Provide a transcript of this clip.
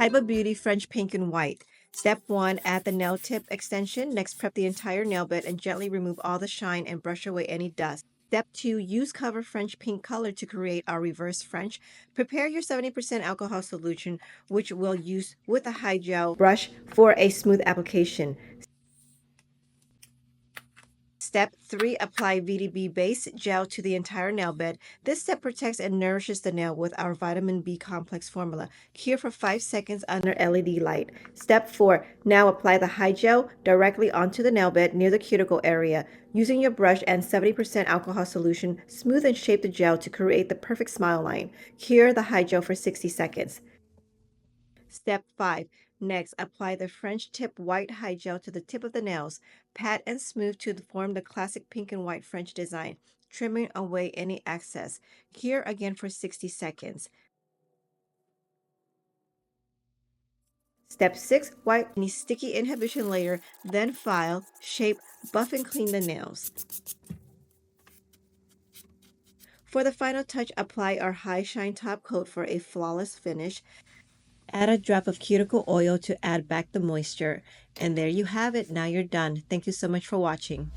HyBa Beauty French Pink and White. Step 1, add the nail tip extension. Next, prep the entire nail bed and gently remove all the shine and brush away any dust. Step 2, use Cover French Pink color to create our reverse French. Prepare your 70% alcohol solution, which we'll use with a HyGel brush for a smooth application. Step 3, apply VDB base gel to the entire nail bed. This step protects and nourishes the nail with our vitamin B complex formula. Cure for 5 seconds under LED light. Step 4, now apply the HyGel directly onto the nail bed near the cuticle area. Using your brush and 70% alcohol solution, smooth and shape the gel to create the perfect smile line. Cure the HyGel for 60 seconds. Step 5. Next, apply the French tip white HyGel to the tip of the nails. Pat and smooth to form the classic pink and white French design, trimming away any excess. Cure again for 60 seconds. Step 6. Wipe any sticky inhibition layer, then file, shape, buff and clean the nails. For the final touch, apply our high shine top coat for a flawless finish. Add a drop of cuticle oil to add back the moisture. And there you have it. Now you're done. Thank you so much for watching.